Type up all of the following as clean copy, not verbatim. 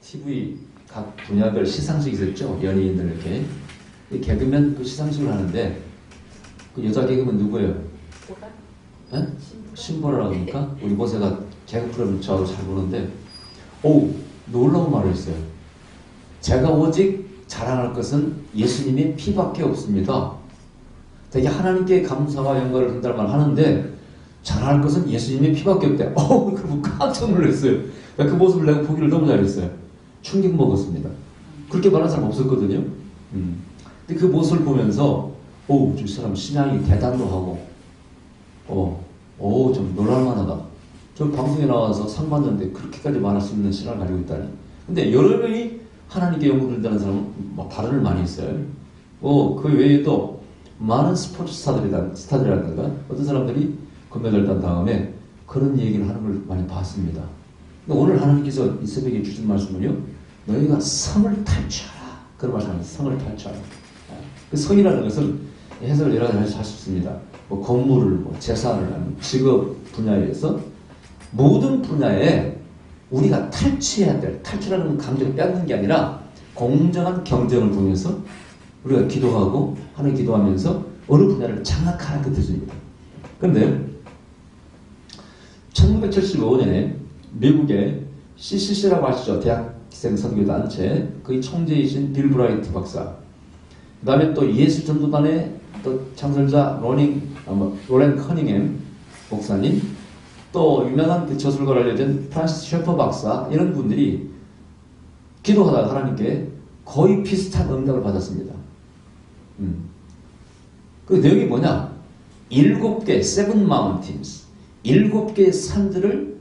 TV 각 분야별 시상식이 있었죠. 연예인들 이렇게. 이 개그맨 그 시상식을 하는데 그 여자 개그맨 누구예요? 예? 신보라라고 합니까? 우리 모세가 개그 프로그램 저하고 잘 보는데 놀라운 말을 했어요. 제가 오직 자랑할 것은 예수님의 피밖에 없습니다. 되게 하나님께 감사와 영광을 전달 말 하는데 자랑할 것은 예수님의 피밖에 없대. 그리고 깜짝 놀랐어요. 그 모습을 내가 보기를 너무 잘했어요. 충격 먹었습니다. 그렇게 말하는 사람 없었거든요. 근데 그 모습을 보면서 저 사람 신앙이 대단도 하고 좀 놀랄만하다. 저 방송에 나와서 상 받는데 그렇게까지 말할 수 있는 신앙을 가지고 있다니. 근데 여러 명이 하나님께 영광을 드린다는 사람은 뭐 발언을 많이 했어요. 그 외에도 많은 스포츠 스타들이라든가 어떤 사람들이 금메달 딴 다음에 그런 얘기를 하는 걸 많이 봤습니다. 오늘 하나님께서 이 새벽에 주신 말씀은요, 너희가 성을 탈취하라. 그런 말씀입니다. 성을 탈취하라. 그 성이라는 것은 해석을 여러 가지 할 수 있습니다. 뭐 건물을, 재산을, 직업 분야에서 모든 분야에 우리가 탈취해야 될, 탈취라는 감정을 빼앗는 게 아니라 공정한 경쟁을 통해서 우리가 기도하고 하나님 기도하면서 어느 분야를 장악하라는 그 뜻입니다. 그런데 1975년에 미국의 CCC라고 아시죠? 대학생 선교단체 거기 총재이신 빌 브라이트 박사, 그 다음에 또 예수전도단의 또 창설자 로렌 커닝햄 목사님, 또 유명한 그 저술가로 알려진 프란시스 셰퍼 박사, 이런 분들이 기도하다가 하나님께 거의 비슷한 응답을 받았습니다. 그 내용이 뭐냐? 7개, seven mountains, 7개의 산들을,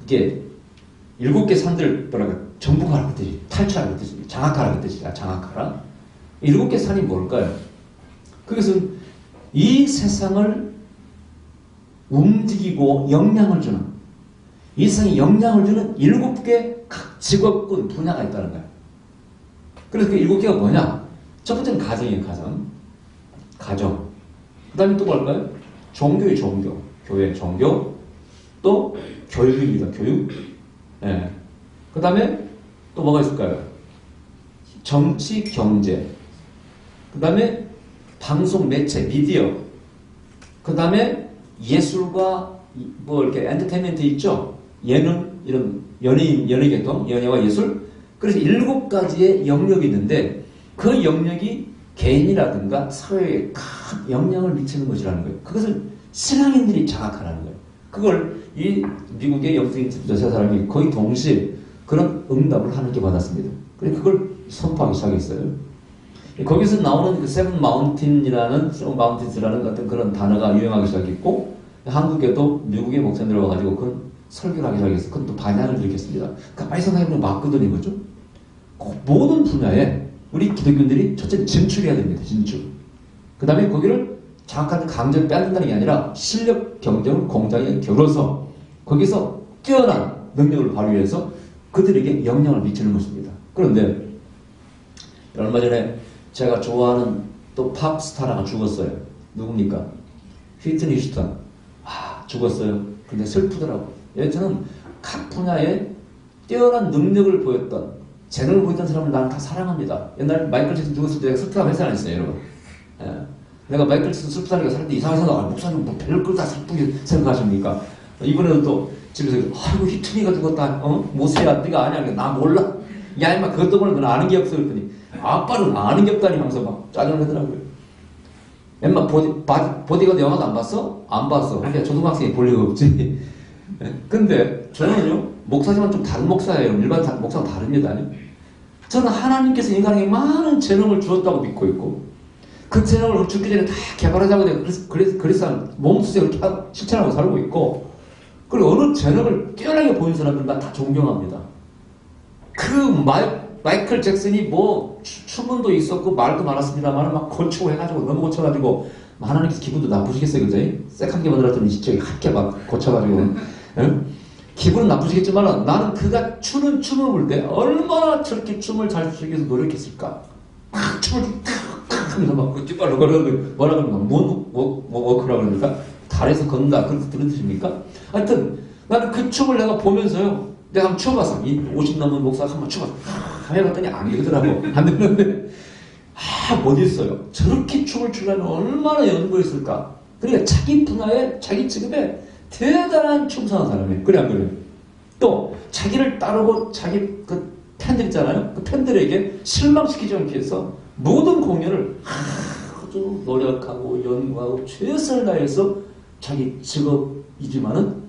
이게 7개 산들을 정복하라는 뜻이, 탈취하라는 뜻입니다. 장악하라는 뜻이야. 장악하라. 7개 산이 뭘까요? 그것은 이 세상을 움직이고 영향을 주는, 이 세상에 영향을 주는 7개 각 직업군 분야가 있다는 거예요. 그래서 그 7개가 뭐냐? 첫 번째는 가정이에요. 가정. 그 다음에 또 뭘까요? 종교의 종교. 교회 종교. 또 교육입니다. 교육. 네. 그 다음에 또 뭐가 있을까요? 정치, 경제. 그 다음에 방송, 매체, 미디어. 그 다음에 예술과 이렇게 엔터테인먼트 있죠? 예능, 이런 연예계통, 연예와 예술. 그래서 7가지의 영역이 있는데 그 영역이 개인이라든가 사회에 큰 영향을 미치는 것이라는 거예요. 그것을 신앙인들이 장악하라는 거예요. 그걸 이 미국의 영성인 세 사람이 거의 동시에 그런 응답을 하나님께 받았습니다. 그래서 그걸 선포하기 시작했어요. 거기서 나오는 그 세븐 마운틴이라는 어떤 그런 단어가 유행하기 시작했고, 한국에도 미국의 목사님들 와가지고 그런 설교를 하기 시작해서 그건 또 반향을 일으켰습니다. 가만히 생각해보면 맞거든요, 이거죠? 모든 분야에 우리 기독교인들이 첫째 진출해야 됩니다. 진출. 그 다음에 거기를 장악하는 강제를 빼앗는다는 게 아니라 실력 경쟁을 공장에 겨뤄서 거기서 뛰어난 능력을 발휘해서 그들에게 영향을 미치는 것입니다. 그런데 얼마 전에 제가 좋아하는 또 팝스타가 죽었어요. 누굽니까? 휘트니 휴스턴. 죽었어요. 근데 슬프더라고요. 저는 각 분야에 뛰어난 능력을 보였던, 재능을 보였던 사람을 나는 다 사랑합니다. 옛날에 마이클 잭슨 죽었을 때 슬프다고 했지 않았어요, 여러분? 내가 마이클 잭슨 슬프다니까 살 때 이상한 생각, 목사님 뭐 별걸 다 슬프게 생각하십니까? 이번에도 또 집에서 아이고 휘트니가 죽었다. 모세야 네가 아냐? 나 몰라. 야 임마 그것 때문에 넌 아는 게 없어. 그랬더니 아빠는 아는 게 없다니 하면서 막 짜증내더라고요. 엄마 보디가드 영화도 안 봤어? 안 봤어. 그러니까 초등학생이 볼 리가 없지. 근데 저는요, 목사지만 좀 다른 목사예요. 일반 목사가 다릅니다. 저는 하나님께서 인간에게 많은 재능을 주었다고 믿고 있고, 그 재능을 죽기 전에 다 개발하자고 내가 그래서 몸수에 그렇게 실천하고 살고 있고, 그리고 어느 재능을 뛰어나게 보인 사람들은 다 존경합니다. 마이클 잭슨이 춤도 있었고 말도 많았습니다만 막 고치고 해가지고 너무 고쳐가지고 하나님께서 기분도 나쁘시겠어요, 그죠? 쎄하게 만들었더니 저기 하게 막 고쳐가지고 기분은 나쁘시겠지만 나는 그가 추는 춤을 볼 때 얼마나 저렇게 춤을 잘 추기 위해서 노력했을까? 막 춤을 탁 하면서 막 뒷발로 걸어가지고 뭐라 그러면 워크라고 그러니까 달에서 걷는다, 그렇게 들은 뜻입니까? 하여튼 나는 그 춤을 내가 보면서요, 내가 한번 쳐봤어. 이 50 넘은 목사가 한번 쳐봤어. 해봤더니 안 되더라고. 안 되는데 못 있어요. 저렇게 춤을 추려면 얼마나 연구했을까. 그러니까 자기 분야에 자기 직업에 대단한 충성한 사람이에요. 그래 안 그래요? 또 자기를 따르고 자기 그 팬들 있잖아요. 그 팬들에게 실망시키지 않기 위해서 모든 공연을 아주 노력하고 연구하고 최선을 다해서 자기 직업이지만은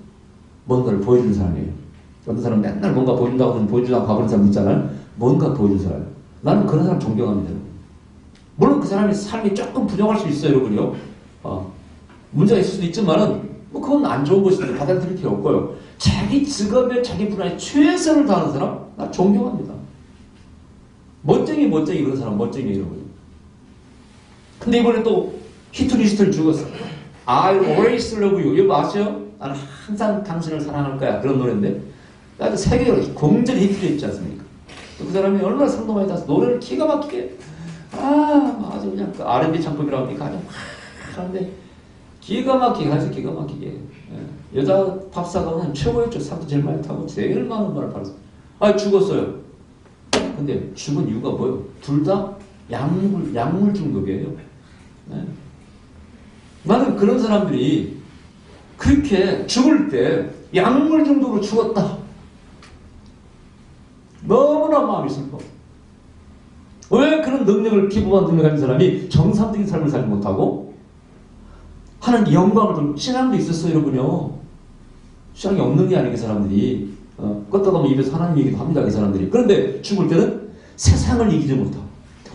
뭔가를 보여주는 사람이에요. 어떤 사람은 맨날 뭔가 보여준다고 하면 보여주지 않고 가버리는 사람 있잖아요. 뭔가 보여주는 사람. 나는 그런 사람 존경합니다. 물론 그 사람의 삶이 조금 부정할 수 있어요, 여러분요. 문제가 있을 수도 있지만은 뭐 그건 안 좋은 것인데 받아들일 필요 없고요. 자기 직업에 자기 분야에 최선을 다하는 사람 나 존경합니다. 멋쟁이 그런 사람 멋쟁이 이런 거예요. 근데 이번에 또 히트리스트를 죽었어. I'll always love you. 이거 아세요? 나는 항상 당신을 사랑할 거야. 그런 노래인데 아주 세계적으로 공전히 히트를 했지 않습니까? 또 그 사람이 얼마나 상도 많이 따서 노래를 기가 막히게 아주 그냥 그 R&B 창법이라고 하니까 아주 하는데 기가 막히게 하지 기가 막히게. 예. 여자 팝사가 오늘 최고였죠. 상도 제일 많이 타고 제일 많은 음반을 팔았어. 죽었어요. 근데 죽은 이유가 뭐예요? 둘 다 약물 중독이에요. 예. 나는 그런 사람들이 그렇게 죽을 때 약물 중독으로 죽었다. 너무나 마음이 슬퍼. 왜 그런 능력을 기부한 능력을 가진 사람이 정상적인 삶을 살지 못하고 하는 영광을 좀 신앙도 있었어요, 여러분요. 신앙이 없는 게 아니고 사람들이 껐다 가면 입에서 하나님 얘기도 합니다, 이 사람들이. 그런데 죽을 때는 세상을 이기지 못하고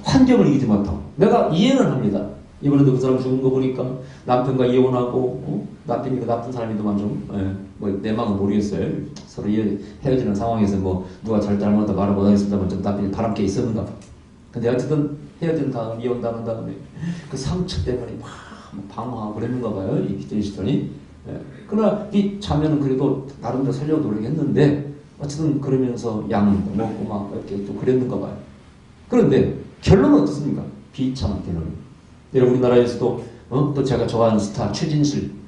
환경을 이기지 못하고 내가 이해는 합니다. 이번에도 그 사람 죽은 거 보니까 남편과 이혼하고 남편이 그 나쁜 사람이더만 좀 내 마음은 모르겠어요. 서로 헤어지는 상황에서 뭐 누가 잘못하다 말을 못하겠습니다만 좀 남편이 바람께 있었는가 봐. 근데 어쨌든 헤어진 다음 이혼 당한 다음에 그 상처 때문에 막 방황하고 그랬는가 봐요. 이 히트리스턴이. 그러나 이 자매는 그래도 나름대로 살려고 노력했는데 어쨌든 그러면서 약 먹고 막 이렇게 또 그랬는가 봐요. 그런데 결론은 어떻습니까? 비참한 결론. 여러분 우리나라에서도 또 제가 좋아하는 스타 최진실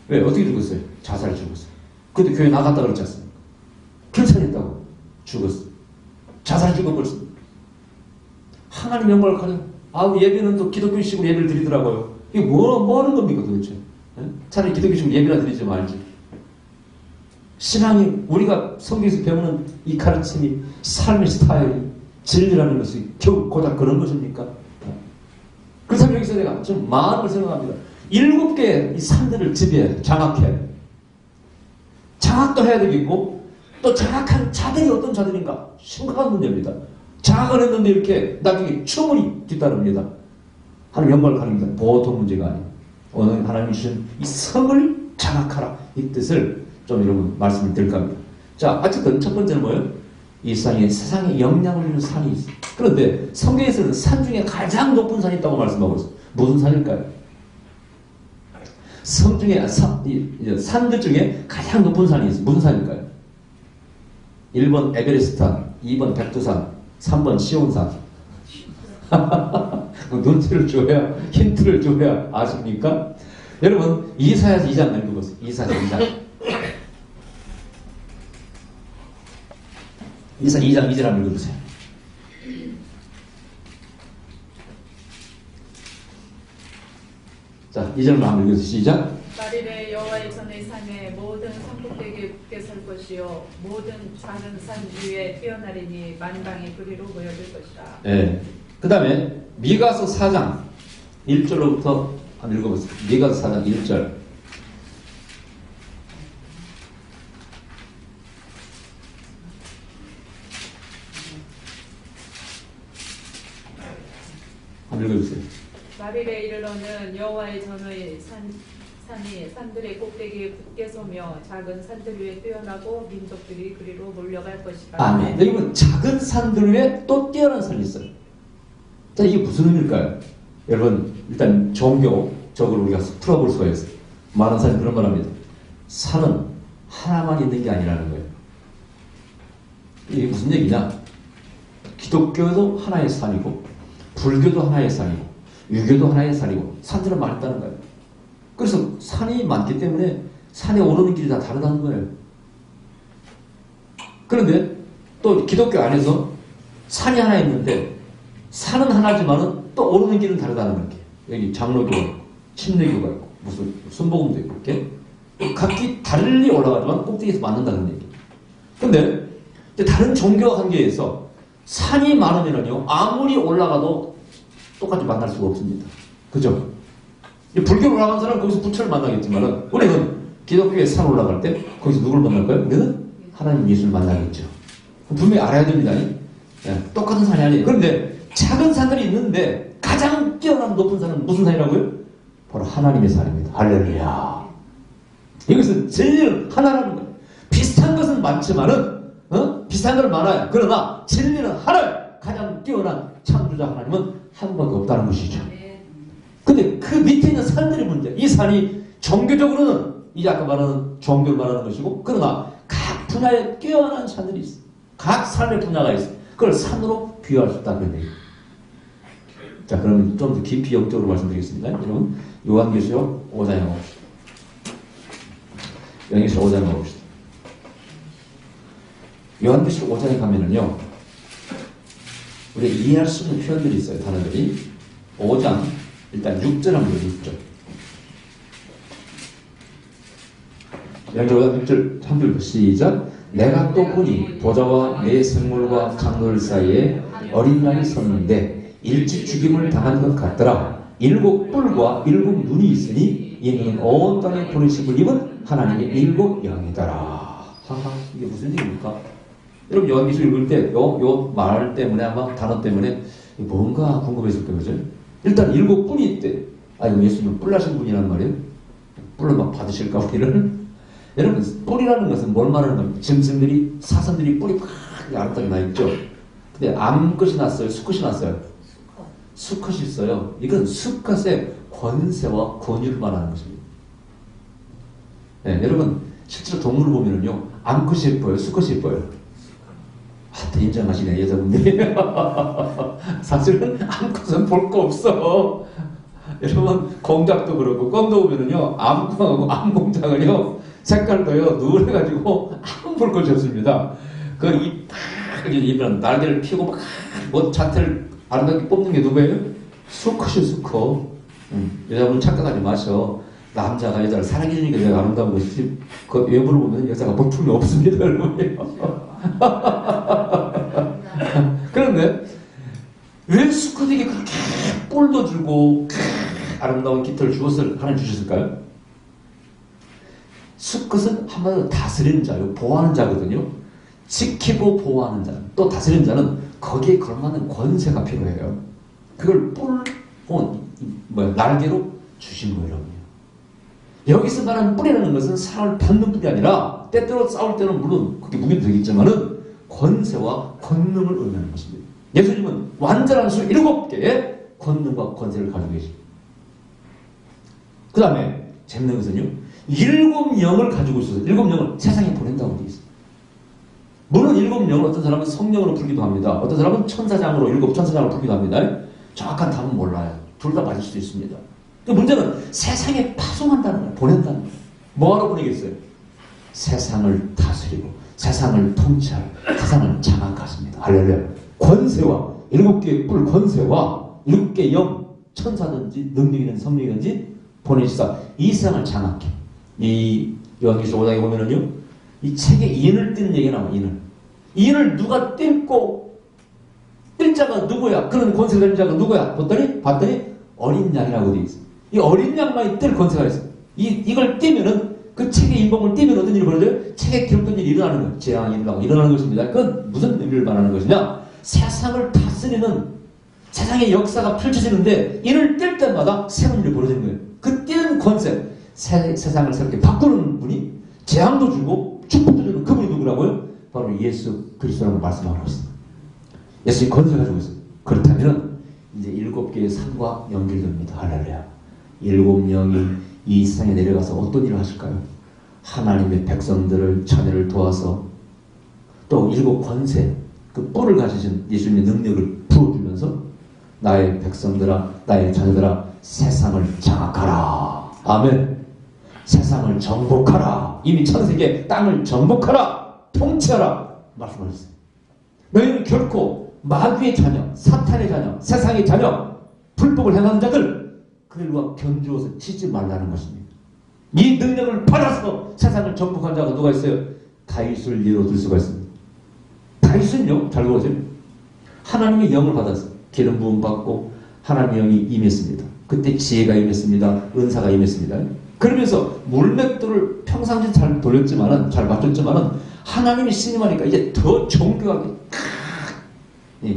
왜 어떻게 죽었어요? 자살 죽었어요. 근데 교회 나갔다 그랬지 않습니까? 결산했다고 죽었어. 자살 죽어버렸어. 하나님 영광을 가져. 예배는 또 기독교식으로 예배를 드리더라고요. 이게 뭐 하는 겁니까 도대체? 차라리 기독교식으로 예배나 드리지 말지. 신앙이 우리가 성경에서 배우는 이 가르침이 삶의 스타일이 진리라는 것이 겨우 고작 그런 것입니까? 그래서 여기서 내가 좀 마음을 생각합니다. 7개의 이 산들을 지배해 장악해. 장악도 해야 되겠고 또 장악한 자들이 어떤 자들인가? 심각한 문제입니다. 장악을 했는데 이렇게 나중에 추물이 뒤따릅니다. 하나님 영광을 가립니다. 보통 문제가 아니에요. 오늘 하나님이 주신 이 성을 장악하라. 이 뜻을 좀 여러분 말씀을 드릴까 합니다. 자, 어쨌든 첫 번째는 뭐예요? 이 세상에 영향을 주는 산이 있어요. 그런데 성경에서는 산 중에 가장 높은 산이 있다고 말씀하고 있어요. 무슨 산일까요? 산들 중에 가장 높은 산이 있어요. 무슨 산일까요? 1번 에베레스트산, 2번 백두산, 3번 시온산. 눈치를 줘야, 힌트를 줘야 아십니까? 여러분, 이사야서 2장 읽어보세요. 이사야서 2장. 이사야 2장 2절 한번 읽어보세요. 자, 2절만 한번 읽어주세요. 시작. 만일에 여호와의 전의 산에 모든 산꼭대기에 굳게 설 것이요 모든 작은 산 위에 뛰어나리니 만방이 그리로 모여들 것이라. 네. 그 다음에 미가서 4장 1절로부터 한번 읽어보세요. 미가서 4장 1절. 한번 읽어주세요. 만일에 이르러는 여호와의 전의 산이 산들의 꼭대기에 굳게 서며 작은 산들 위에 뛰어나고 민족들이 그리로 몰려갈 것이라. 아멘. 여러분 작은 산들 위에 또 뛰어난 산이 있어요. 자, 이게 무슨 의미일까요? 여러분 일단 종교적으로 우리가 풀어볼 수가 있어요. 많은 사람이 그런 말 합니다. 산은 하나만 있는 게 아니라는 거예요. 이게 무슨 얘기냐? 기독교도 하나의 산이고 불교도 하나의 산이고 유교도 하나의 산이고 산들은 많다는 거예요. 그래서 산이 많기 때문에 산에 오르는 길이 다 다르다는 거예요. 그런데 또 기독교 안에서 산이 하나 있는데 산은 하나지만은 또 오르는 길은 다르다는 거예요. 여기 장로교가 있고 침례교가 있고 무슨 순복음도 있고 이렇게 각기 달리 올라가지만 꼭대기에서 만난다는 얘기예요. 근데 이제 다른 종교 관계에서 산이 많으면요 아무리 올라가도 똑같이 만날 수가 없습니다. 그죠? 불교로 올라간 사람은 거기서 부처를 만나겠지만은 우리는 기독교에 산 올라갈 때 거기서 누굴 만날까요? 우리는 하나님 예수를 만나겠죠. 분명히 알아야 됩니다. 예, 똑같은 산이 아니에요. 그런데 작은 산들이 있는데 가장 뛰어난 높은 산은 무슨 산이라고요? 바로 하나님의 산입니다. 할렐루야. 이것은 진리는 하나라는 거예요. 비슷한 것은 많지만은 비슷한 건 많아요. 그러나 진리는 하나예요. 가장 뛰어난 창조자 하나님은 한 분밖에 없다는 것이죠. 근데 그 밑에 있는 산들이 문제. 이 산이 종교적으로는 이제 아까 말하는 종교를 말하는 것이고, 그러나 각 분야에 뛰어난 산들이 있어요. 각 산의 분야가 있어요. 그걸 산으로 비유할 수 있다는 얘기예요. 자, 그러면 좀 더 깊이 영적으로 말씀드리겠습니다. 여러분, 요한계시록 5장에 가봅시다. 요한계시록 5장에 가봅시다. 요한계시록 5장에 가면은요, 우리가 이해할 수 있는 표현들이 있어요. 단어들이. 5장, 일단 6절 한번 보죠. 6절. 요한계시록 5장 6절, 3절 시작. 내가 또 보니 보좌와 내 생물과 장로들 사이에 어린 양이 섰는데 일찍 죽임을 당한 것 같더라. 7 뿔과 7 눈이 있으니 이는 온 땅에 보내심을 입은 하나님의 7 영이더라. 하하, 이게 무슨 얘기입니까? 여러분 요한계시록 읽을 때 요 말 때문에 아마 단어 때문에 뭔가 궁금했을 거예요. 그죠? 일단 7 뿔이 있대. 아이고 예수님은 뿔나신 분이란 말이에요. 뿔로 막 받으실까 우리를? 여러분 뿔이라는 것은 뭘 말하는 겁니까? 짐승들이 사슴들이 뿔이 팍 아름답게 나 있죠. 근데 암컷이 났어요? 수컷이 났어요? 수컷이 있어요. 이건 수컷의 권세와 권위를 말하는 것입니다. 네, 여러분 실제로 동물을 보면은요 암컷이 예뻐요? 수컷이 예뻐요? 아, 인정하시네 여자분들이. 사실은 암컷은 볼 거 없어. 여러분 공작도 그렇고 껌도 보면은요 암광하고 암공작은요 색깔도요 누래가지고 아무 볼 것이 없습니다. 그 입은 날개를 피고 막 뭐 자태를 아름답게 뽑는 게 누구예요? 수컷이 수컷. 여자분 착각하지 마셔. 남자가 여자를 사랑해주니까 내가 아름다운 것이지 그 외부를 보면 여자가 볼품이 없습니다. 여러분. 그런데 왜 수컷에게 그렇게 뿔도 주고 아름다운 깃털을 주었을 하나님 주셨을까요? 수컷은 한마디로 다스리는 자요, 보호하는 자거든요. 지키고 보호하는 자, 또 다스리는 자는 거기에 걸맞는 권세가 필요해요. 그걸 날개로 주신 거예요. 여기서 말하는 뿔이라는 것은 사람을 받는 뿔이 아니라 때때로 싸울 때는 물론 그게 무기도 되겠지만은 권세와 권능을 의미하는 것입니다. 예수님은 완전한 수 7개의 권능과 권세를 가지고 계십니다. 그 다음에 재밌는 것은요 7영을 가지고 있어서 7영을 세상에 보낸다고 되어 있습니다. 물론 7영을 어떤 사람은 성령으로 풀기도 합니다. 어떤 사람은 천사장으로 7천사장으로 풀기도 합니다. 정확한 답은 몰라요. 둘 다 맞을 수도 있습니다. 그 문제는 세상에 파송한다는 거예요. 보낸다는 거예요. 뭐하러 보내겠어요? 세상을 다스리고 세상을 통치할 세상을 장악하십니다. 할렐루야. 권세와 7개의 뿔 권세와 7개의 영 천사든지 능력이든지 성령이든지 보내시사 이 세상을 장악해. 이 요한계시록 5장에 보면은요 이 책에 인을 띄는 얘기가 나와요. 인을 누가 띨고 띨 자가 누구야? 그런 권세가 되는 자가 누구야? 봤더니 어린 양이라고 되어 있어요. 이 어린 양만이 뗄 권세가 있어요. 이걸 띄면은 그 책의 인봉을 띄면 어떤 일이 벌어져요? 책에 기록된 일이 일어나는 거예요. 재앙이 일어나는 것입니다. 그건 무슨 의미를 말하는 것이냐? 세상을 다스리는 세상의 역사가 펼쳐지는데 이를 뗄 때마다 새로운 일이 벌어지는 거예요. 그 띄는 권세, 세상을 새롭게 바꾸는 분이 재앙도 주고 축복도 주는 그분이 누구라고요? 바로 예수 그리스도라고 말씀하고 있습니다. 예수님 권세 가지고 있어요. 그렇다면 이제 7개의 산과 연결됩니다. 할렐루야. 7영이 이 세상에 내려가서 어떤 일을 하실까요? 하나님의 백성들을 자녀를 도와서 또 7 권세 그 뿔을 가지신 예수님의 능력을 부어주면서 나의 백성들아 나의 자녀들아 세상을 장악하라. 아멘. 세상을 정복하라. 이미 천세계 땅을 정복하라. 통치하라. 말씀하셨어요. 너희는 결코 마귀의 자녀, 사탄의 자녀, 세상의 자녀, 불법을 행하는 자들, 그들과 견주어서 치지 말라는 것입니다. 이 능력을 받아서 세상을 정복한 자가 누가 있어요? 다윗을 예로 들 수가 있습니다. 다윗은요, 잘 보세요. 하나님의 영을 받아서 기름 부음 받고 하나님의 영이 임했습니다. 그때 지혜가 임했습니다. 은사가 임했습니다. 그러면서 물맷돌을 평상시 잘 돌렸지만은, 잘 맞췄지만은, 하나님이 신임하니까 이제 더 정교하게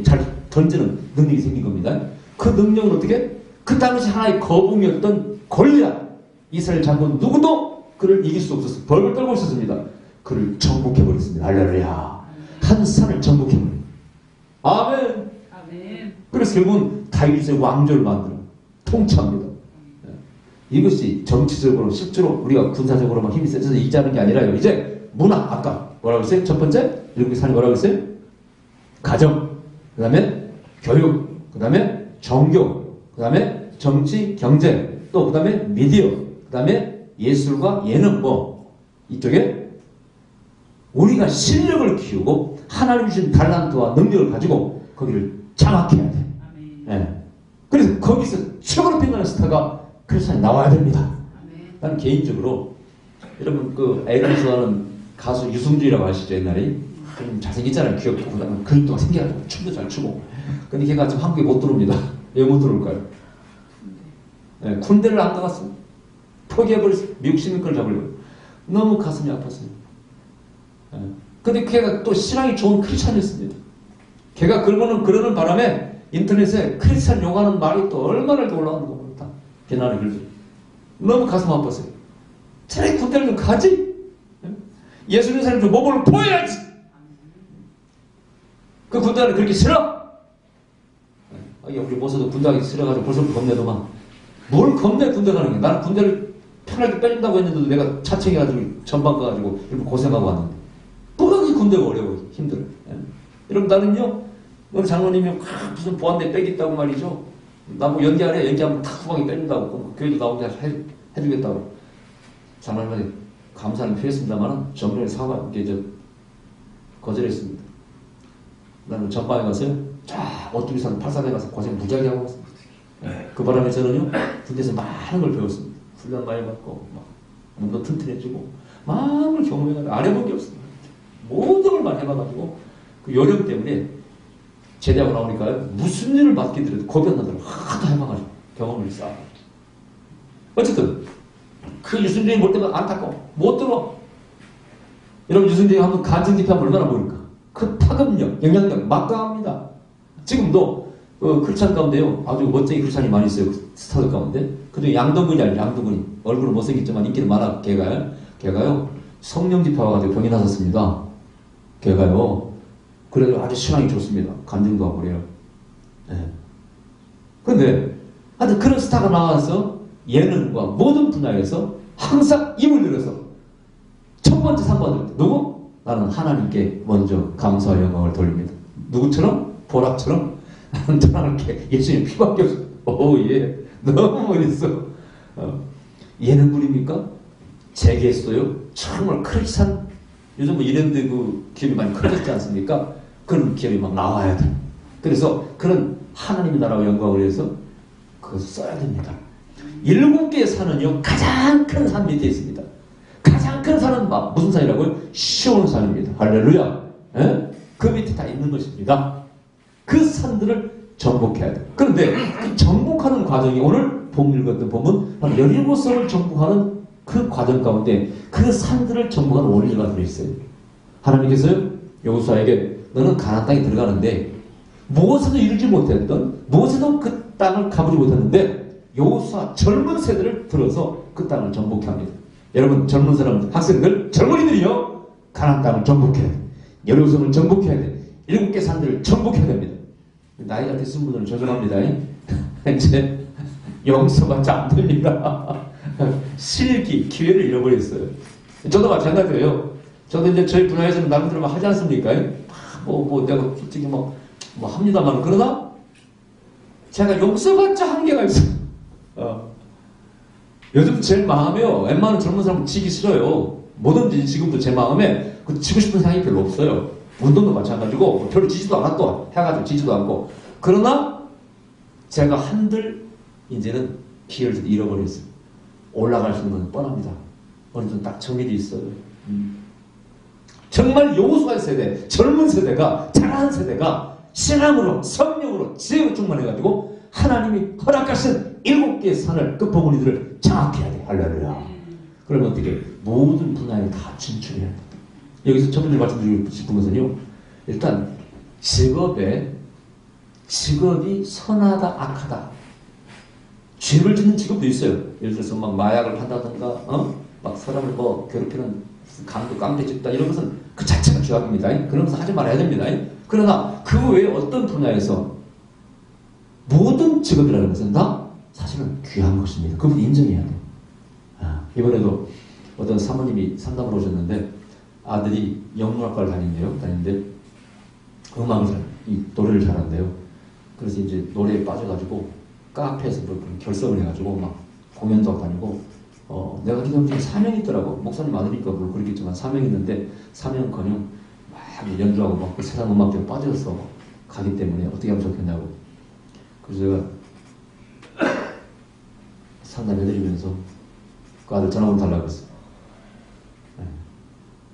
잘 던지는 능력이 생긴 겁니다. 그 능력은 어떻게? 그 당시 하나의 거북이었던 골리앗, 이스라엘 장군 누구도 그를 이길 수 없었어요. 벌벌 떨고 있었습니다. 그를 정복해버렸습니다. 할렐루야. 한 산을 정복해버려요. 아멘. 아멘. 그래서 결국은 다윗의 왕조를 만들어 통치합니다. 이것이 정치적으로 실제로 우리가 군사적으로만 힘이 세져서 이기자는 게 아니라요. 이제 문화, 아까 뭐라고 했어요? 첫 번째 일곱 개 산이 뭐라고 했어요? 가정, 그 다음에 교육, 그 다음에 종교, 그 다음에 정치, 경제, 또 그 다음에 미디어, 그 다음에 예술과 예능, 뭐 이쪽에 우리가 실력을 키우고 하나님 주신 달란트와 능력을 가지고 거기를 장악해야 돼. 네. 그래서 거기서 최고로 빛나는 스타가 크리스찬이 나와야 됩니다. 나는 개인적으로 여러분 그 애들이 좋아하는 가수 유승준이라고 아시죠? 옛날에 잘생겼잖아요. 귀엽고 그다음에 근육도 생겨가지고 춤도 잘 추고. 근데 걔가 지금 한국에 못 들어옵니다. 왜 못 들어올까요? 네, 군대를 안 가갔어요. 포기해버렸어요. 미국 시민권을 잡으려고. 너무 가슴이 아팠어요. 네. 근데 걔가 또 신앙이 좋은 크리스찬이었습니다. 걔가 그러는 바람에 인터넷에 크리스찬 욕하는 말이 또 얼마나 또 올라가는 거 모르겠다. 비난의 글들. 너무 가슴 아팠어요. 차라리 군대를 좀 가지. 예수 믿는 사람이 좀 몸을 보여야지. 그 군대는 그렇게 싫어? 우리 모서도 군대 가기 싫어가지고 벌써 겁내더만. 뭘 겁내 군대 가는 게. 나는 군대를 편하게 빼준다고 했는데도 내가 차책해가지고 전방 가가지고 일부 고생하고 왔는데. 또 가기 군대가 어려워. 힘들어. 여러분 나는요. 오늘 장로님이 무슨 보안대 빼겠다고 말이죠. 나 뭐 연기하래. 연기하면 탁 후방에 빼준다고. 교회도 나 혼자 해주겠다고. 장로님한테 감사는 표했습니다만은 정면에 사과 이렇게 거절했습니다. 나는 전방에 가서요. 쫙 오뚜기 산 8산에 가서 고생 무지하게 하고 왔습니다. 그 바람에 저는요. 군대에서 많은 걸 배웠습니다. 훈련 많이 받고 막 몸도 튼튼해지고 많은 걸 경험해가지고 안 해본 게 없습니다. 모든 걸 많이 해봐가지고 그 요령 때문에 제대하고 나오니까요. 무슨 일을 맡기더라도 겁이 안 나더라고요. 하도 해봐가지고 경험을 쌓아. 어쨌든 그 유승준이 볼 때마다 안타까워. 못 들어. 여러분 유승준이 한번 간증 집회하면 얼마나 보일까? 그 파급력, 영향력 막강합니다. 지금도 크리스찬 가운데요. 아주 멋쟁이 크리스찬이 많이 있어요. 스타들 가운데. 그중에 양동근이 알죠. 양동근이. 얼굴은 못생겼지만 인기는 많아. 걔가요. 성령 집회 와가지고 병이 나섰습니다. 걔가요. 그래도 아주 신앙이 좋습니다. 간증도 하고 그래요. 네. 근데 하여튼 그런 스타가 나와서 예능과 모든 분야에서 항상 입을 열어서 첫 번째 상 받을 때 누구? 나는 하나님께 먼저 감사와 영광을 돌립니다. 누구처럼? 보락처럼? 나는 하나님께 예수님 피밖에 없어. 오, 예. 너무 멋있어. 예능 부립니까? 재개했어요. 정말 크리스찬 요즘 뭐 이랜드 그 기업이 많이 커졌지 않습니까? 그런 기업이 막 나와야 돼. 그래서 그런 하나님의 나라와 영광을 위해서 그것을 써야 됩니다. 7개의 산은요, 가장 큰 산 밑에 있습니다. 가장 큰 산은 무슨 산이라고요? 시온 산입니다. 할렐루야. 에? 그 밑에 다 있는 것입니다. 그 산들을 정복해야 돼. 그런데 그 정복하는 과정이 오늘 본문 읽었던 본문 17성을 정복하는 그 과정 가운데 그 산들을 정복하는 원리가 들어있어요. 하나님께서요, 여호수아에게 너는 가나안 땅에 들어가는데 무엇에도 이루지 못했던 무엇에도 그 땅을 가보지 못했는데 여호수아 젊은 세대를 들어서 그 땅을 정복해야 합니다. 여러분 젊은 사람 학생들 젊은이들이요 가나안 땅을 정복해야 돼. 여리고성을 정복해야 돼. 7개 산들을 정복해야 됩니다. 나이가 됐은 분들은 죄송합니다. 이제 용서받지 안 됩니다. 실기 기회를 잃어버렸어요. 저도 마찬가지예요. 저도 이제 저희 분야에서는 나름대로 하지 않습니까? 내가 솔직히 뭐 합니다만 그러나 제가 용서받자 한계가 있어요. 요즘 제 마음에요. 웬만한 젊은 사람은 지기 싫어요. 뭐든지 지금도 제 마음에 그 지고 싶은 생각이 별로 없어요. 운동도 마찬가지고 별로 지지도 않았고 해가지고 지지도 않고 그러나 제가 한들 이제는 기회를 잃어버렸어요. 올라갈 수 있는 건 뻔합니다. 어느 정도 딱 정해져 있어요. 정말 요소의 세대, 젊은 세대가 자라는 세대가 신앙으로 성령으로 지혜로 충만해가지고 하나님이 허락하신 7개의 산을 끝버무니들을 장악해야 돼. 할렐루야. 그러면 어떻게 모든 분야에 다 진출해야 돼. 여기서 첫 번째 말씀드리고 싶은 것은요. 일단 직업이 선하다 악하다. 죄를 짓는 직업도 있어요. 예를 들어서 막 마약을 판다든가 막 사람을 뭐 괴롭히는 강도 깡패 짓다 이런 것은 그 자체가 죄악입니다. 그런 것은 하지 말아야 됩니다. 그러나 그 외에 어떤 분야에서 모든 직업이라는 것은 다 사실은 귀한 것입니다. 그분 인정해야 돼요. 이번에도 어떤 사모님이 상담을 오셨는데 아들이 영문학과를 다니는데 노래를 잘한대요. 그래서 이제 노래에 빠져가지고 카페에서 뭐 결석을 해가지고 막 공연도 하고 다니고 내가 기도하는 중에 사명이 있더라고. 목사님 아들이니까 물론 그렇겠지만 사명이 있는데 사명커녕 막 연주하고 막 그 세상 음악에 빠져서 가기 때문에 어떻게 하면 좋겠냐고. 그래서 제가 상담해드리면서 그 아들 전화번호 달라고 했어요.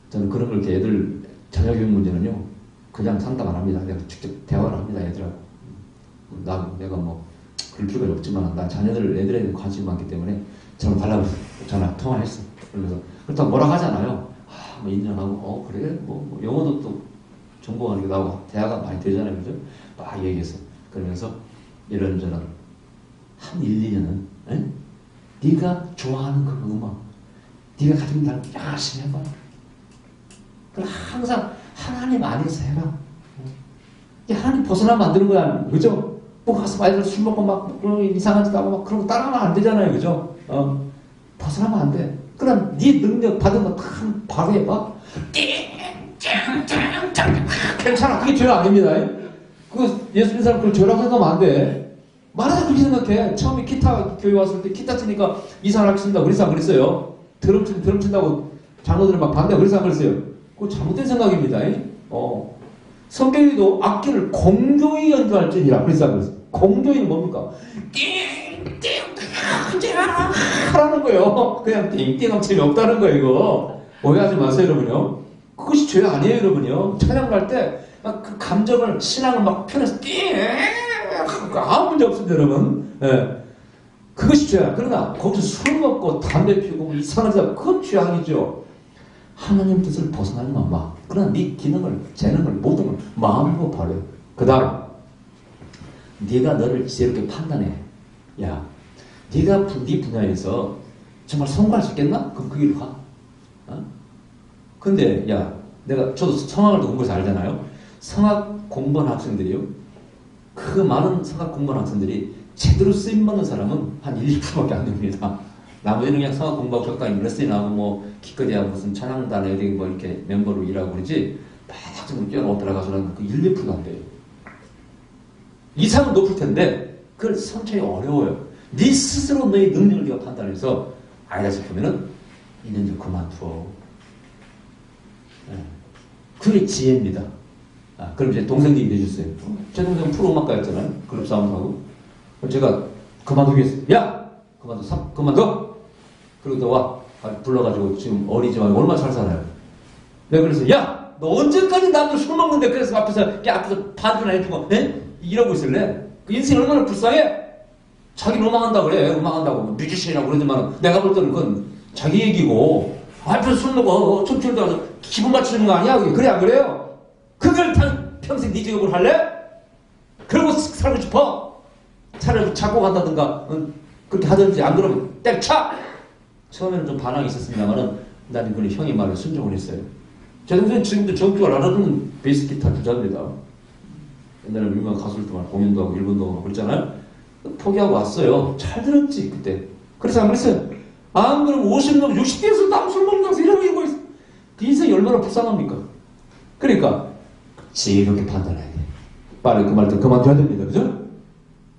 저는 그런 걸 이렇게 애들 자녀교육 문제는요 그냥 상담 안 합니다. 내가 직접 대화를 합니다. 애들하고. 내가 뭐 그럴 필요가 없지만 나 애들에 관심이 많기 때문에 저는 달라고 전화 통화했어. 그러면서 그렇다고 뭐라 하잖아요. 뭐 인정하고 그래 뭐 영어도 또 전공하는 게 나오고 대화가 많이 되잖아요. 그죠? 막 얘기해서 그러면서 이런저런 한 1, 2년은 네가 좋아하는 그 음악 네가 가진 날 열심히 해봐. 그럼 항상 하나님 안에서 해라. 하나님 벗어나면 안 되는 거야. 그죠? 뭐 가서 아이들 술 먹고 막 이상한 짓 하고 막 그런 거 따라하면 안 되잖아요. 그죠? 벗어나면 안 돼. 그럼 네 능력 받은 거 다 바로 해봐. 괜찮아. 그게 죄 아닙니다. 그 예수 믿는 사람 그걸 죄라고 생각하면 안 돼. 말하자 그렇게 생각해. 처음에 기타 교회 왔을 때 기타 치니까 이상을 하게 친다고 그래서 안 그랬어요. 드럼 친다고 장로들은 막 반대하고 그래서 안 그랬어요. 그거 잘못된 생각입니다. 성경에도 악기를 공교히 연주할지니라 그래서 안 그랬어요. 공교히는 뭡니까? 하라는 거예요. 그냥 띵띵하면 재미없다는 거예요. 이거 오해하지 마세요 여러분요. 그것이 죄 아니에요 여러분요. 찬양 갈 때 그 감정을 신앙을 막 편해서 아무 문제 없습니다 여러분. 그것이 죄야. 그러나 거기서 술 먹고 담배 피우고 이상한 짓 하고 그건 죄악이죠. 하나님 뜻을 벗어나지 마. 그러나 네 기능을 재능을 모든 걸 마음으로 발휘해. 그 다음 네가 너를 지혜롭게 판단해. 야 네가 네 분야에서 정말 성공할 수 있겠나? 그럼 그 길로 가. 근데 저도 성악을 공부해서 알잖아요. 성악 공부한 학생들이요. 그 많은 성악 공부한 학생들이 제대로 쓰임받는 사람은 한 1, 2%밖에 안 됩니다. 나머지는 그냥 성악 공부하고 적당히 레슨하고 뭐 기껏해야 무슨 찬양단에 어디 뭐 이렇게 멤버로 일하고 그러지 막 좀 뛰어넘었다가 가서는 그 1, 2%도 안 돼요. 이상은 높을 텐데 그걸 선처이 어려워요. 네 스스로 너의 능력을 네가 판단해서 아니다 싶으면은 1년 전 그만둬. 그게 지혜입니다. 그럼 이제 동생들이 해주세요. 제 동생 프로음악가였잖아요. 클럽 사운드하고. 그럼 제가 그만두겠어요. 야! 그만둬! 그리고 너 와. 불러가지고 지금 어리지만 얼마나 잘 살아요. 내가 그래서 야! 너 언제까지 나도 술 먹는데 그래서 앞에서 반주나 해주고 이러고 있을래? 그 인생이 얼마나 불쌍해? 자기는 음악한다고 그래. 음악한다고. 뮤지션이라고 그러지만 내가 볼 때는 그건 자기 얘기고 앞에서 술 먹어. 춤추는 데 가서 기분 맞추는 거 아니야? 그래 안 그래요? 그걸 평생 네 직업을 할래? 그러고 살고 싶어? 차라리 작곡한다든가 그렇게 하든지 안 그러면 때려쳐! 처음에는 좀 반항이 있었습니다만은 나는 그 형이 말에 순종을 했어요. 제 동생은 지금도 전주가 알아듣는 베이스 기타 주자입니다. 옛날에 유명한 가수들 동안 공연도 하고 일본도 하고 그랬잖아요. 포기하고 왔어요. 잘 들었지 그때. 그래서 안 그랬어요. 안 그러면 50년 60대에서 남술 먹는다고 이러고 있어. 그 인생이 얼마나 불쌍합니까? 그러니까 지혜롭게 판단해야 돼. 빨리 그 말 좀 그만둬야 됩니다. 그죠?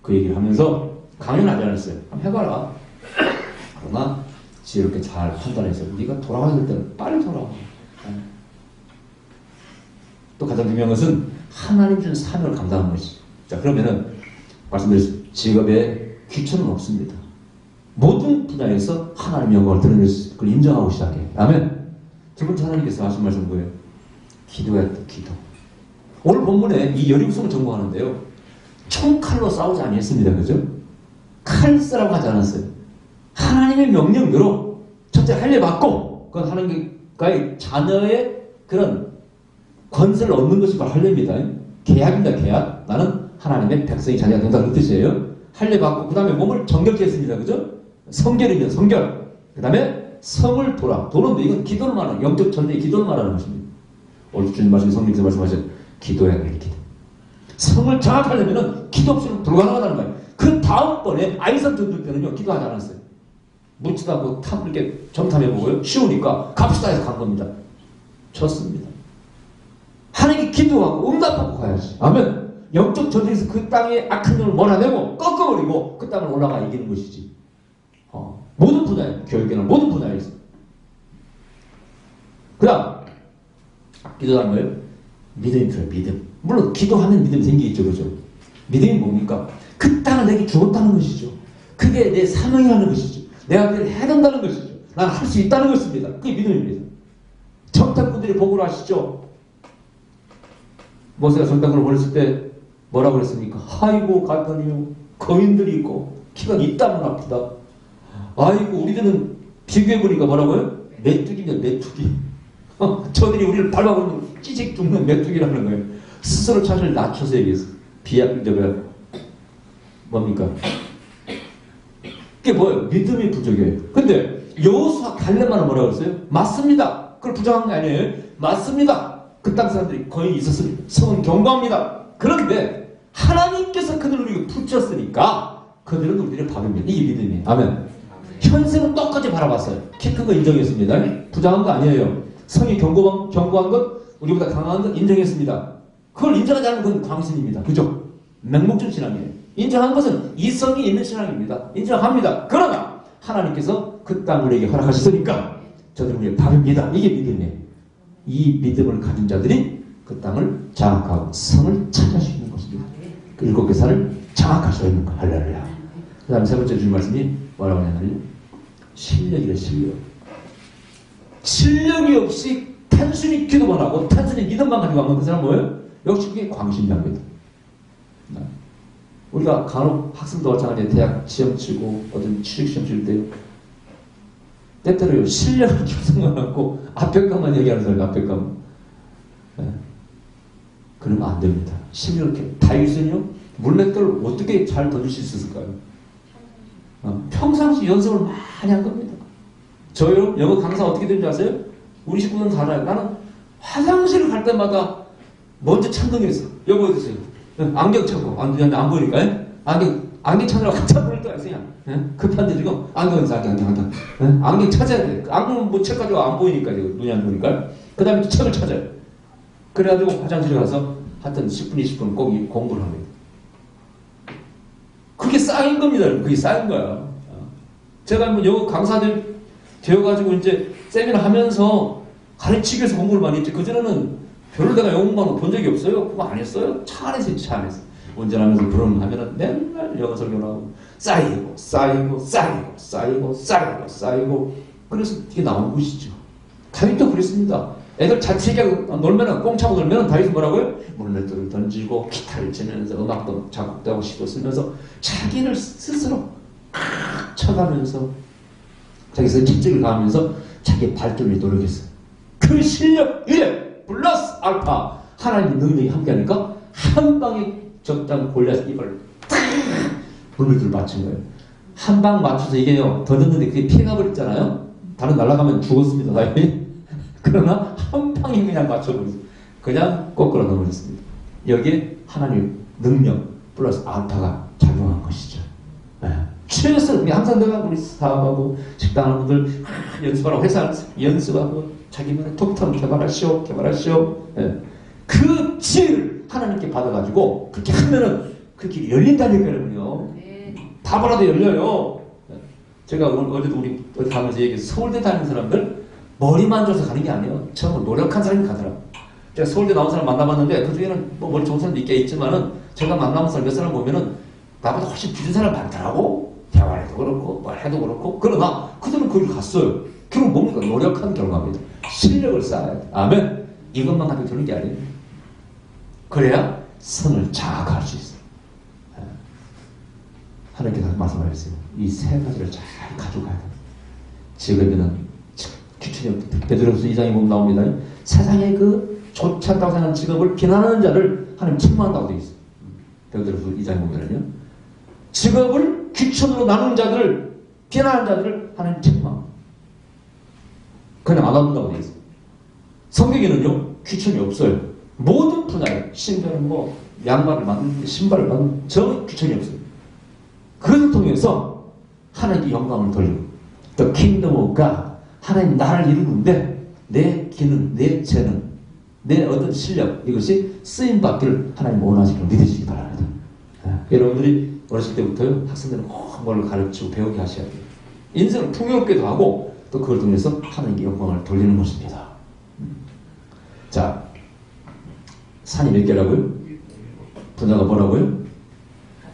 그 얘기를 하면서 강요는 하지 않았어요. 한번 해봐라. 그러나 지혜롭게 잘 판단해서 네가 돌아와야 될 때는 빨리 돌아와. 또 가장 중요한 것은 하나님 준 사명을 감당하는 것이죠. 자, 그러면은 말씀드렸습니다. 직업에 귀천은 없습니다. 모든 분야에서 하나님 영광을 드러낼 수 있을 걸 인정하고 시작해요. 아멘. 두 번째 하나님께서 하신 말씀은 뭐예요? 기도야, 기도. 오늘 본문에 이 여리고성을 전공하는데요. 총칼로 싸우지 아니했습니다. 그죠? 칼 쓰라고 하지 않았어요. 하나님의 명령대로 첫째 할례 받고 그건 하나님과의 자녀의 그런 권세를 얻는 것이 바로 할례입니다. 계약입니다. 계약. 나는 하나님의 백성이 자녀가 된다. 그런 뜻이에요. 할례 받고 그 다음에 몸을 정결케 했습니다. 그죠? 성결이면 성결. 그 다음에 성을 돌아. 도는데 이건 기도를 말하는 영적 전쟁의 기도를 말하는 것입니다. 오늘 주님 말씀에 성령께서 말씀하신 기도해야 될 기도. 성을 장악하려면 기도 없이는 불가능하다는 거예요. 그 다음번에 아이산 전쟁 때는요. 기도하지 않았어요. 묻지도 않고 이렇게 점탐해보고요. 쉬우니까 갑시다 해서 간 겁니다. 졌습니다. 하나님께 기도하고 응답하고 가야지. 아멘. 영적 전쟁에서 그 땅의 악한 놈을 몰아내고 꺾어버리고 그 땅을 올라가 이기는 것이지. 모든 분야에, 교육에는 모든 분야에서. 그 다음 기도하는 거예요? 믿음이 필요해요. 믿음. 물론 기도하면 믿음이 생기겠죠. 그죠? 믿음이 뭡니까? 그 땅을 내게 주었다는 것이죠. 그게 내 사명이라는 것이죠. 내가 그걸 해야 된다는 것이죠. 난 할 수 있다는 것입니다. 그게 믿음입니다. 정탐꾼들이 보고를 하시죠. 모세가 정탐꾼을 보냈을 때 뭐라고 그랬습니까? 아이고 갔더니요 거인들이 있고 키가 이따만 아프다. 아이고 우리들은 비교해보니까 뭐라고요? 메뚜기입니다. 메뚜기. 저들이 우리를 밟아보면 찌직 죽는 메뚜기라는 거예요. 스스로 자신을 낮춰서 얘기해서 비약적이야. 뭡니까? 그게 뭐예요? 믿음이 부족해요. 근데 여호수아 갈렙만은 뭐라고 했어요? 맞습니다. 그걸 부정한 게 아니에요. 맞습니다. 그 땅 사람들이 거의 있었습니다. 성은 경고합니다. 그런데 하나님께서 그들을 우리가 붙였으니까 그들은 우리를 받습니다. 이게 믿음이에요. 아멘. 현생은 똑같이 바라봤어요. 키 큰 거 인정했습니다. 부정한 거 아니에요. 성이 경고한 것, 우리보다 강한 것 인정했습니다. 그걸 인정하지 않으면 그건 광신입니다. 그죠? 맹목적 신앙이에요. 인정한 것은 이성이 있는 신앙입니다. 인정합니다. 그러나 하나님께서 그 땅을 우리에게 허락하셨으니까 저들은 우리의 밥입니다. 이게 믿음이에요. 이 믿음을 가진 자들이 그 땅을 장악하고 성을 찾을 수 있는 것입니다. 그 7개 산을 장악할 수 있는 거. 할렐루야. 그 다음 세 번째 주님 말씀이 뭐라고 하냐면요. 실력이래, 실력. 실력이 없이 단순히 기도만 하고 단순히 믿음만 가지고 하면 그 사람 뭐예요? 역시 그게 광신자입니다. 우리가 간혹 학생도 마찬가지에 대학 시험 치고 어떤 취직 시험 칠 때요. 때때로요 실력을 기술만 갖고 앞에 것만 얘기하는 사람이 앞에 것만. 그러면 안 됩니다. 실력 이렇게 다윗은요 물맷돌을 어떻게 잘 던질 수 있었을까요? 평상시 연습을 많이 한 겁니다. 저요 영어 강사 어떻게 되는지 아세요? 우리 식구는 다 알아요. 나는 화장실을 갈 때마다 먼저 창동에서 여보 어디세요? 안경 찾고 안 보이니까요. 안경 찾으라고 한참 보낼 때가 있어요. 급한데 지금 안경 찾아야 돼. 안경 뭐 책 가지고 안 보이니까 눈이 안 보니까. 그 다음에 책을 찾아요. 그래가지고 화장실에 가서 하여튼 10분 20분 꼭 공부를 합니다. 그게 쌓인 겁니다. 그게 쌓인 거야. 제가 뭐 영어 강사들 되어가지고 이제 세미나 하면서 가르치기 위해서 공부를 많이 했지. 그전에는 별로 내가 영어 공부하는 거 본 적이 없어요. 그거 안 했어요. 차 안에서 했지, 차 안에서. 운전하면서 불음하면은 맨날 영어 설교를 하고 쌓이고 그래서 이게 나온 것이죠. 다윗도 그랬습니다. 애들 자취하고 놀면은 꽁차고 놀면은 다윗은 뭐라고요? 물맷돌을 던지고 기타를 치면서 음악도 작곡도 하고 시도 쓰면서 자기를 스스로 쳐가면서 자기서 채찍을 가하면서 자기의 발전을 노력했어요. 그 실력 1 플러스 알파 하나님의 능력이 함께하니까 한 방에 적당 골리앗 입을 탁 물맷돌을 맞춘 거예요. 한 방 맞춰서 이게요 던졌는데 그게 피해가 버렸잖아요. 다른 날아가면 죽었습니다. 다행히. 그러나 한 방에 그냥 맞춰버렸어요. 그냥 거꾸로 넘어졌습니다. 여기에 하나님의 능력 플러스 알파가 작용한 것이죠. 최소 우리 항상 내가 우리 사업하고 식당하는 분들 연습하라고 회사 연습하고 자기만의 톡톡 개발하시오. 그 지혜를 하나님께 받아가지고 그렇게 하면은 그 길이 열린다니까요. 답을라도 열려요. 제가 어제도 우리 어디 가면서 얘기해서 서울대 다니는 사람들 머리만 줘서 가는 게 아니에요. 처음으로 노력한 사람이 가더라고. 제가 서울대 나온 사람 만나봤는데 그 중에는 뭐 머리 좋은 사람도 있게 있지만은 제가 만나본 사람 몇 사람 보면은 나보다 훨씬 부진 사람 많더라고. 대화를 해도 그렇고 뭘 해도 그렇고. 그러나 그들은 거기 갔어요. 결국 뭡니까? 노력한 결과입니다. 실력을 쌓아야 돼. 아멘. 이것만 가지고 되는 게 아니에요. 그래야 선을 장악할 수 있어요. 하나님께서 말씀하셨어요. 이 세 가지를 잘 가져가야 돼요. 직업에는 귀천이 없다. 베드로후서 2장에 보면 나옵니다. 세상에 그 좋지 않다고 생각하는 직업을 비난하는 자를 하나님 책망한다고 되어 있어요. 베드로후서 2장에 보면요. 직업을 귀천으로 나누는 자들을 비난하는 자들을 하나님 책망. 그냥 안 한다고 되어 있어요. 성경에는요. 귀천이 없어요. 모든 분야에 심지어는 뭐 양말을 만드는 신발을 만드는 저 귀천이 없어요. 그것을 통해서 하나님께 영광을 돌리고 또 kingdom of God 하나님 나를 이루는데 내 기능, 내 재능, 내 어떤 실력 이것이 쓰임받기를 하나님 원하시기를 믿으시기 바랍니다. 여러분들이 어렸을 때부터요 학생들은 꼭 뭘 가르치고 배우게 하셔야 돼요. 인생을 풍요롭게도 하고 또 그걸 통해서 하나님께 영광을 돌리는 것입니다. 자, 산이 몇 개라고요? 분야가 뭐라고요?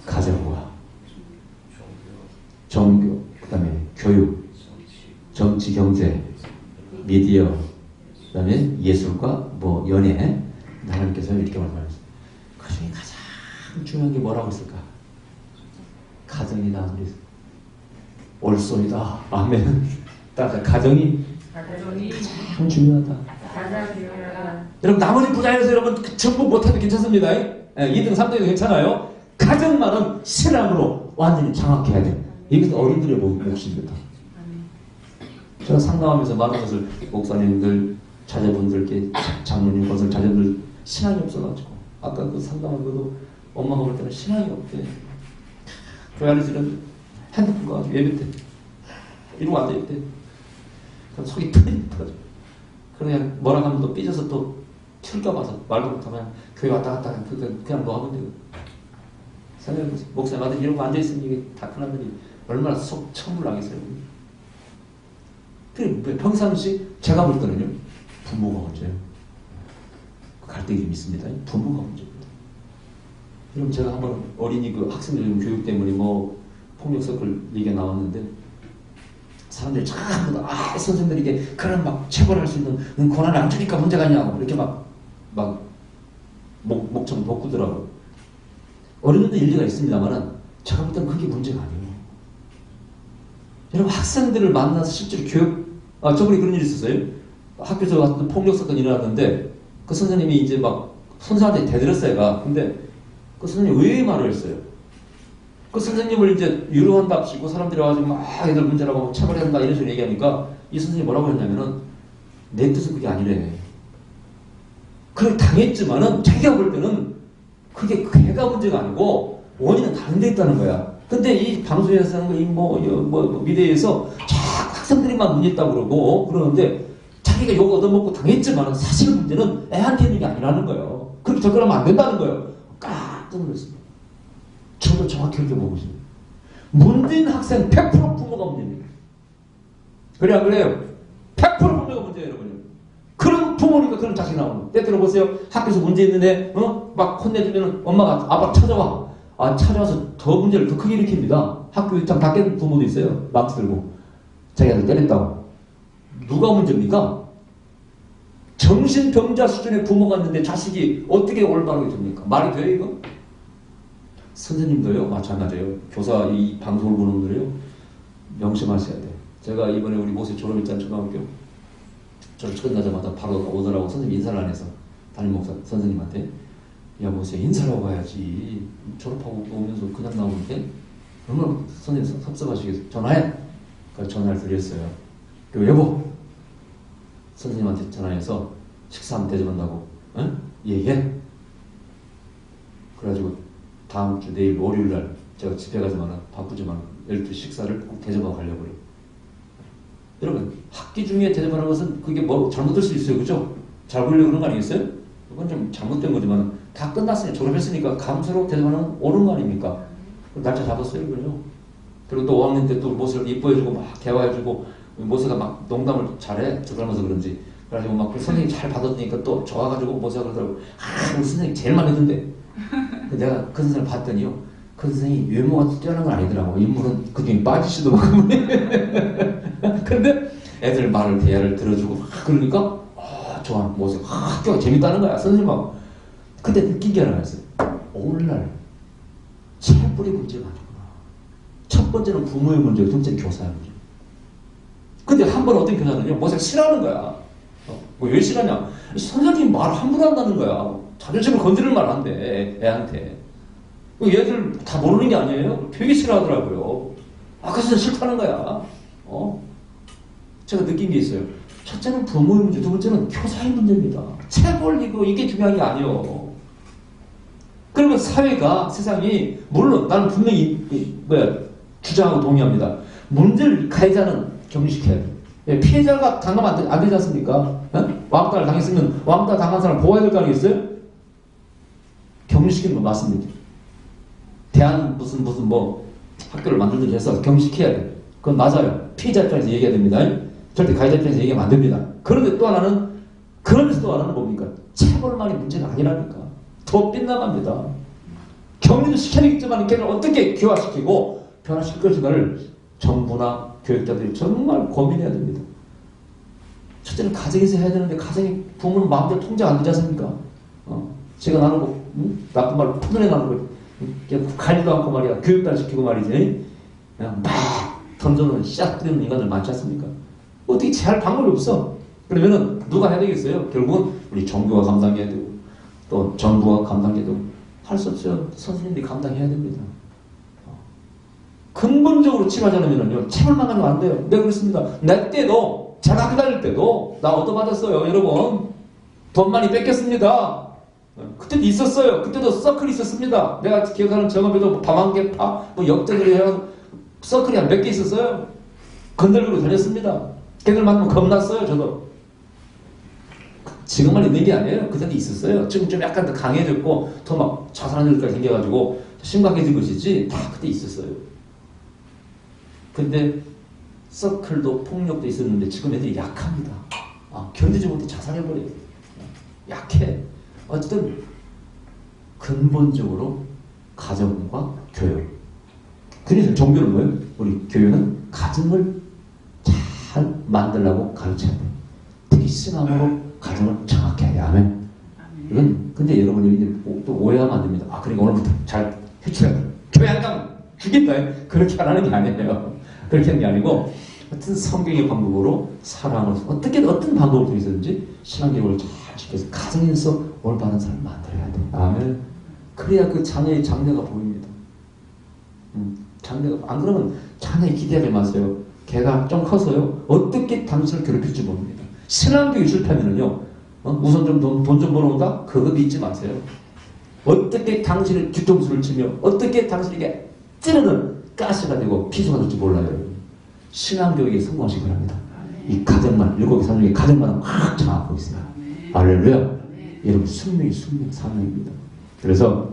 가정과 종교, 그 다음에 교육, 정치, 경제, 미디어, 그 다음에 예술과 뭐 연예. 하나님께서 이렇게 말씀하셨어요. 그 중에 가장 중요한 게 뭐라고 했을까? 가정이다. 올소이다. 아멘. 따라서 가정이 가장 중요하다. 여러분 나머지 분야에서 여러분 전부 못해도 괜찮습니다. 2등, 3등도 괜찮아요. 가정만은 신앙으로 완전히 장악해야 돼. 이것은 어린들의 몫입니다. 제가 상담하면서 많은 것을 목사님들, 자녀분들께 장로님, 권설 자녀들 신앙이 없어가지고 아까 그 상담한 것도 엄마가 볼 때는 신앙이 없대. 교회 안에서는 핸드폰 가지고 예배 때 이러고 앉아있대. 그럼 속이 터져. 그냥 뭐라 하면 또 삐져서 또 튈까봐서 말도 못하면 교회 왔다 갔다 하면 그냥 뭐 하면 되고. 생각해보세요. 목사님 아들 이러고 앉아있으면 이게 다 큰 아들이 얼마나 속 천불 나겠어요. 평상시 제가 볼 때는요 부모가 문제예요. 갈등이 좀 있습니다. 부모가 문제입니다. 여러분 제가 한번 어린이 그 학생들 교육 때문에 뭐 폭력 서클 얘기가 나왔는데 사람들이 전부 다 선생님들에게 그런 막 체벌할 수 있는 권한을 안 주니까 문제가 있냐고 이렇게 막 목청 돋구더라고요. 어린이도 일리가 있습니다만 제가 볼 때는 그게 문제가 아니에요. 여러분 학생들을 만나서 실제로 교육 저번에 그런 일이 있었어요. 학교에서 같은 폭력 사건이 일어났는데 그 선생님이 이제 막 선생한테 대들었어요. 얘가. 근데 그 선생님이 의외의 말을 했어요. 그 선생님을 이제 유로한답시고 사람들이 와가지고 막 애들 문제라고 처벌해야 한다 이런 식으로 얘기하니까 이 선생님이 뭐라고 했냐면은 내 뜻은 그게 아니래. 그걸 당했지만은 자기가 볼 때는 그게 걔가 문제가 아니고 원인은 다른 데 있다는 거야. 근데 이 방송에서 미디어에서 자꾸 학생들이만 문제 있다고 그러는데 자기가 욕 얻어먹고 당했지만 사실 문제는 애한테 있는 게 아니라는 거예요. 그렇게 접근하면 안 된다는 거예요. 깜짝 놀랐습니다. 저도 정확히 그렇게 보고 있습니다. 문제인 학생 100% 부모가 문제입니다. 그래 안 그래요? 100% 부모가 문제예요, 여러분요. 그런 부모니까 그런 자식이 나오는. 때때로 보세요. 학교에서 문제 있는데 막 혼내주면 엄마가 아빠 찾아와. 찾아와서 더 문제를 더 크게 일으킵니다. 학교 입장 다 깨는 부모도 있어요. 막스 들고. 자기 아들 때렸다고. 누가 문제입니까? 정신병자 수준의 부모가 있는데 자식이 어떻게 올바르게 됩니까? 말이 돼요 이거? 선생님도요 마찬가지예요. 교사 이 방송을 보는 분들이요 명심하셔야 돼요. 제가 이번에 우리 모세 졸업했잖아요. 초등학교. 저를 끝나자마자 바로 오더라고. 선생님 인사를 안 해서 담임 목사 선생님한테 야 모세 인사라고 가야지. 졸업하고 오면서 그냥 나오는데 얼마나 선생님 섭섭하시겠어요. 전화해. 그래서 전화를 드렸어요. 여보 선생님한테 전화해서 식사 한번 대접한다고. 응? 예. 그래가지고 다음 주 내일 월요일날 제가 집에 가지만 바쁘지만 12시 식사를 꼭 대접하고 가려고 그래요. 여러분 학기 중에 대접하는 것은 그게 뭐 잘못될 수 있어요. 그죠? 잘 보려고 그런 거 아니겠어요? 그건 좀 잘못된 거지만 다 끝났으니 졸업했으니까 감사로 대접하는 건 옳은 거 아닙니까? 날짜 잡았어요. 그래요. 그리고 또 5학년 때 또 모습을 이뻐해주고 막 대화해주고 모세가 막 농담을 잘해. 저 닮아서 그런지 그래가지고 막 선생님 잘 받아주니까 또 좋아가지고 뭐자 그러더라고. 우리 선생님 제일 마음에 든대. 내가 그 선생님을 봤더니요, 그 선생님이 외모가 뛰어난 건 아니더라고. 인물은 그중에 빠지시더라고. 근데 애들 말을 대화를 들어주고 그러니까 좋아, 모습 학교가 재밌다는 거야 선생님하고. 근데 느낀 게 하나 있어요. 오늘날 채뿌리 문제가 아니구나. 첫 번째는 부모의 문제, 둘째는 교사의 문제. 근데 한 번 어떤 교사는요, 모습 싫어하는 거야. 왜 싫어하냐? 선생님 말 함부로 한다는 거야. 자존심을 건드릴 말 한대, 애한테. 얘들 다 모르는 게 아니에요. 되게 싫어하더라고요. 그래서 싫다는 거야. 제가 느낀 게 있어요. 첫째는 부모의 문제, 두 번째는 교사의 문제입니다. 체벌 이게 중요한 게 아니에요. 그러면 사회가, 세상이, 물론 나는 분명히 주장하고 동의합니다. 문제를 가해자는 격리시켜야 돼요. 피해자가 당하면 안 되지 않습니까? 왕따를 당했으면 왕따 당한 사람 보호해야 될 거 아니겠어요? 격리시키는 건 맞습니다. 대한 무슨 학교를 만들든지 해서 격리시켜야 돼. 그건 맞아요. 피해자 입장에서 얘기해야 됩니다. 절대 가해자 입장에서 얘기하면 안 됩니다. 그런데 또 하나는, 그러면서 또 하나는 뭡니까? 체벌만이 문제가 아니라니까. 더 빗나갑니다. 격리도 시켜야 되겠지만 걔를 어떻게 교화시키고 변화시킬 것인가를 정부나 교육자들이 정말 고민해야 됩니다. 첫째는 가정에서 해야 되는데 가정이 부모는 마음대로 통제가 안 되지 않습니까? 제가 나누고 나쁜 말로 푸드내 나누고 관리도 않고 말이야. 교육도 안 시키고 말이지. 그냥 막 던져놓은 씨앗 뿌리는 인간들 많지 않습니까? 어떻게 제할 방법이 없어. 그러면은 누가 해야 되겠어요? 결국은 우리 종교가 감당해야 되고 또 정부가 감당해야 되고 할 수 없어요. 선생님들이 감당해야 됩니다. 근본적으로 치료하지 않으면요, 체벌만 가면 안 돼요. 내가 그랬습니다. 내 때도, 제가 학교 다닐 때도, 나 얻어맞았어요, 여러분. 돈 많이 뺏겼습니다. 그때도 있었어요. 그때도 서클이 있었습니다. 내가 기억하는 정업에도 밤한개파, 역전을 해서 서클이 한 몇 개 있었어요. 건들고 다녔습니다. 걔들 만나면 겁났어요, 저도. 지금만 있는 게 아니에요. 그때도 있었어요. 지금 좀 약간 더 강해졌고, 더 막 자살하는 일까지 생겨가지고, 심각해진 것이지, 다 그때 있었어요. 근데 서클도 폭력도 있었는데 지금 애들이 약합니다. 견디지 못해 자살해버려요. 약해. 어쨌든 근본적으로 가정과 교육. 그래서 종교는 뭐예요? 우리 교육은 가정을 잘 만들라고 가르쳐야 돼요. 특히 신앙으로 가정을 정확히 해야 하면. 이건 근데 여러분이 또 오해하면 안 됩니다. 그러니까 오늘부터 잘 해쳐야 돼요. 교회 안 가면 죽겠다. 그렇게 하라는 게 아니에요. 그렇게 하는 게 아니고 어떤 성경의 방법으로 사랑을 어떤 방법을 통해서든지 신앙교육을 잘 시켜서 가정에서 올바른 삶을 만들어야 돼. 아멘. 그래야 그 자녀의 장래가 보입니다. 장래가 안 그러면 자녀에 기대하지 마세요. 걔가 좀 커서요 어떻게 당신을 괴롭힐지 모릅니다. 신앙교육 실패하면은요 우선 좀 돈 좀 벌어온다? 그거 믿지 마세요. 어떻게 당신을 뒤통수를 치며 어떻게 당신에게 찌르는 가스가 되고 피수가 될지 몰라요. 신앙교육에 성공하시기 바랍니다. 이 가정만, 7개 사명의 가정만 확 장악하고 있습니다. 할렐루야. 여러분 숙명이 사명입니다. 그래서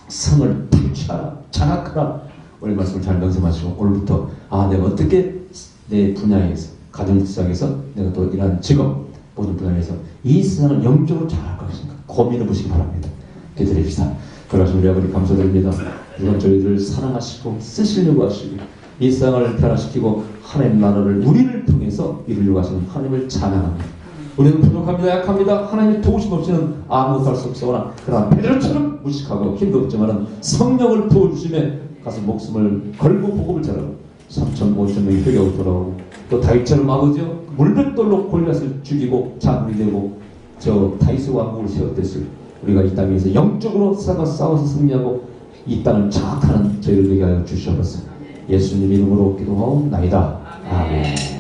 성을 탈취하라, 장악하라. 오늘 말씀을 잘 명심하시고 오늘부터 내가 어떻게 내 분야에서 가정시장에서 내가 또 이러한 직업 모든 분야에서 이 세상을 영적으로 잘할 것인가 고민해 보시기 바랍니다. 기도드립시다. 그러신 우리 아버지 감사드립니다. 이번 저희들을 사랑하시고 쓰시려고 하시고 이 세상을 변화시키고 하나님 나라를 우리를 통해서 이루려고 하시는 하나님을 찬양합니다. 우리는 부족합니다. 약합니다. 하나님의 도우심 없이는 아무것도 할 수 없으나 그러나 베드로처럼 무식하고 힘도 없지만 성령을 부어주심에 가서 목숨을 걸고 복음을 전하고 3천 5천 명이 회개하고 돌아오고 또 다윗처럼 아버지요 물맷돌로 골리앗을 죽이고 장군이 되고 저 다윗의 왕국을 세웠댔을 우리가 이 땅에서 영적으로 싸워서 승리하고 이 땅을 장악하는 저희를 되게 하여 주시옵소서. 예수님 이름으로 기도하옵나이다. 아멘.